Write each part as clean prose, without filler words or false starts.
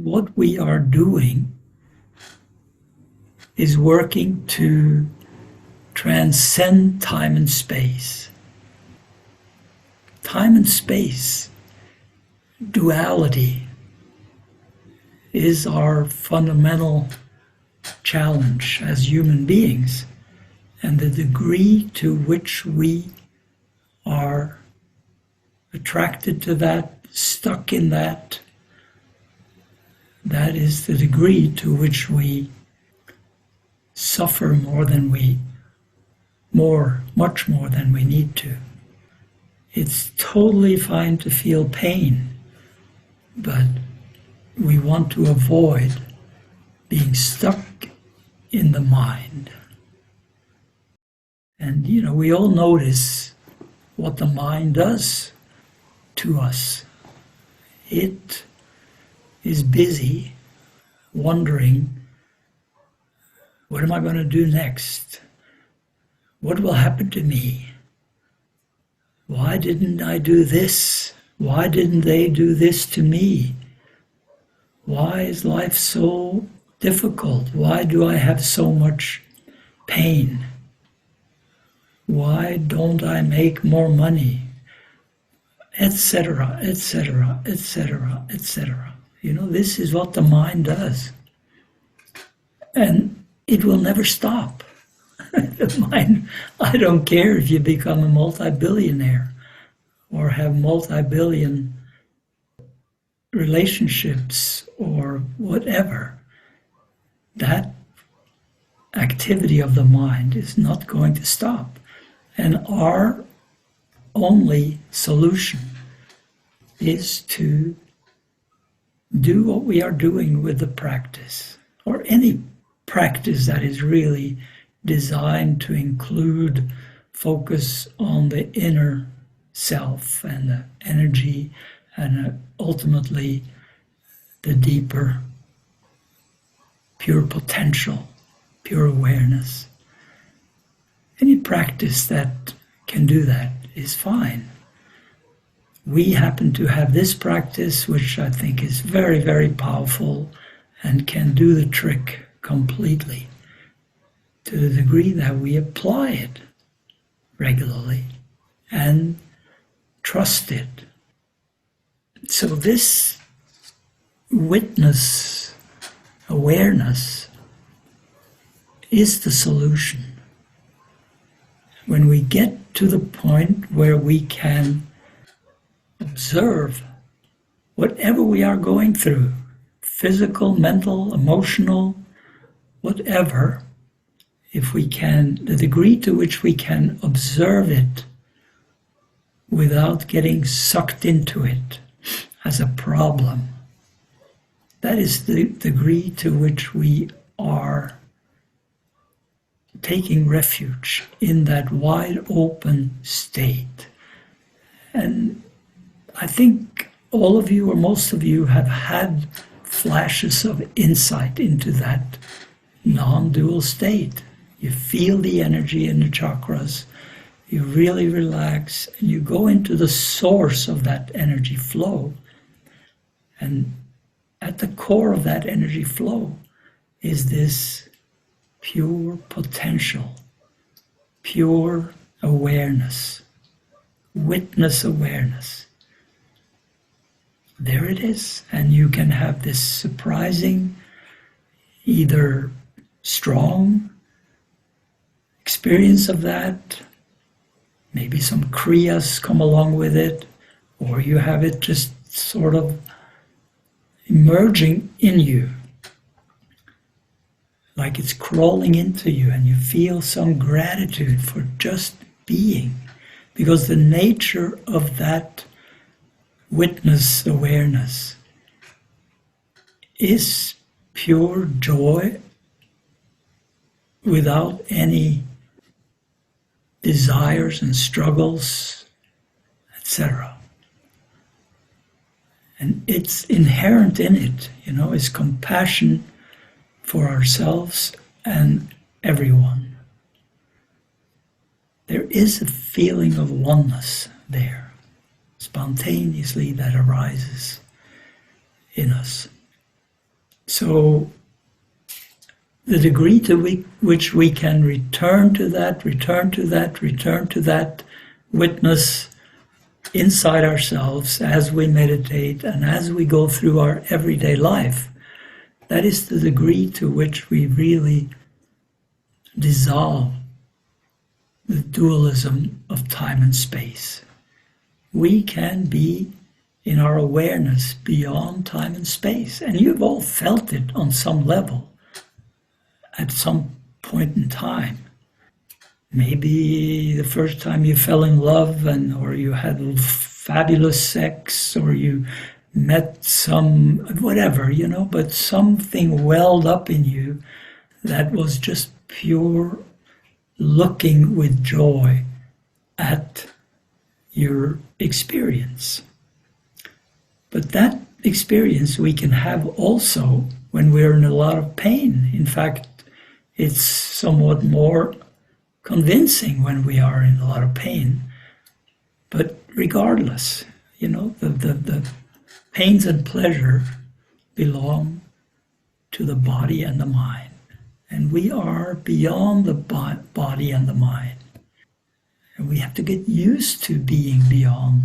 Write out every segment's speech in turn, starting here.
what we are doing is working to transcend time and space. Time and space, duality, is our fundamental challenge as human beings, and the degree to which we are attracted to that, stuck in that, that is the degree to which we suffer much more than we need to. It's totally fine to feel pain, but we want to avoid being stuck in the mind. And we all notice what the mind does to us. It is busy wondering, what am I going to do next? What will happen to me? Why didn't I do this? Why didn't they do this to me? Why is life so difficult? Why do I have so much pain? Why don't I make more money? Etc., etc., etc., etc. This is what the mind does. And it will never stop. The mind, I don't care if you become a multi-billionaire or have multi-billion relationships or whatever. That activity of the mind is not going to stop. And our only solution is to do what we are doing with the practice, or any practice that is really designed to include focus on the inner self and the energy and ultimately the deeper pure potential, pure awareness. Any practice that can do that is fine. We happen to have this practice, which I think is very, very powerful and can do the trick completely, to the degree that we apply it regularly and trust it. So this witness, awareness, is the solution. When we get to the point where we can observe whatever we are going through, physical, mental, emotional, whatever, if we can, the degree to which we can observe it without getting sucked into it as a problem, that is the degree to which we are taking refuge in that wide open state. And I think all of you or most of you have had flashes of insight into that non-dual state. You feel the energy in the chakras, you really relax, and you go into the source of that energy flow. And at the core of that energy flow is this pure potential, pure awareness, witness awareness. There it is, and you can have this surprising, either strong experience of that, maybe some kriyas come along with it, or you have it just sort of emerging in you, like it's crawling into you, and you feel some gratitude for just being, because the nature of that witness awareness is pure joy without any desires and struggles, etc. And it's inherent in it, is compassion for ourselves and everyone. There is a feeling of oneness there, spontaneously, that arises in us. So the degree to which we can return to that witness inside ourselves as we meditate and as we go through our everyday life, that is the degree to which we really dissolve the dualism of time and space. We can be in our awareness beyond time and space. And you've all felt it on some level at some point in time. Maybe the first time you fell in love or you had fabulous sex or you met some, whatever, but something welled up in you that was just pure looking with joy at your experience. But that experience we can have also when we're in a lot of pain. In fact, it's somewhat more convincing when we are in a lot of pain. But regardless, the pains and pleasure belong to the body and the mind. And we are beyond the body and the mind. And we have to get used to being beyond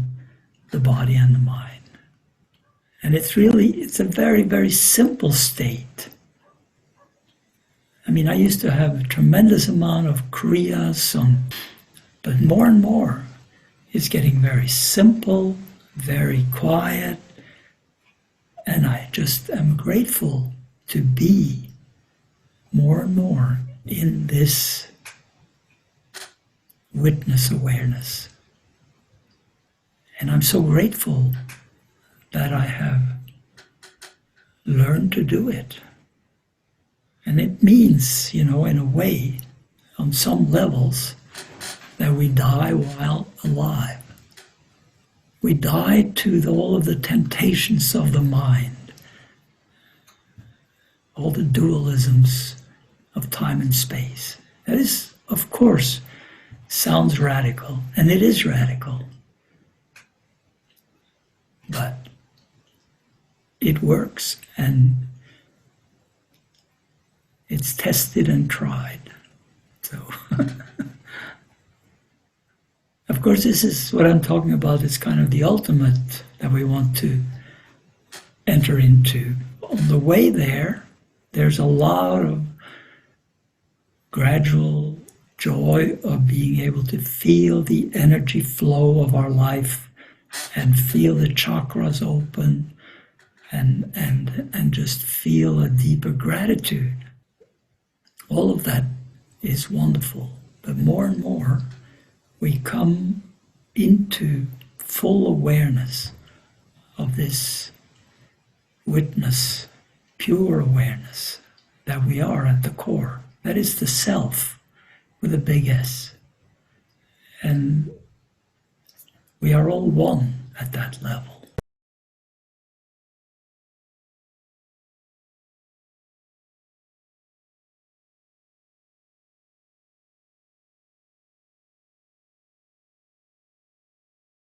the body and the mind. And it's a very, very simple state. I mean, I used to have a tremendous amount of kriyas, but more and more it's getting very simple, very quiet, and I just am grateful to be more and more in this witness awareness. And I'm so grateful that I have learned to do it. And it means, in a way, on some levels, that we die while alive. We die to all of the temptations of the mind, all the dualisms of time and space. That is, of course, sounds radical, and it is radical. But it works, and it's tested and tried. So, of course, this is what I'm talking about. It's kind of the ultimate that we want to enter into. On the way there, there's a lot of gradual joy of being able to feel the energy flow of our life and feel the chakras open and just feel a deeper gratitude. All of that is wonderful, but more and more we come into full awareness of this witness, pure awareness that we are at the core. That is the self with a big S. And we are all one at that level.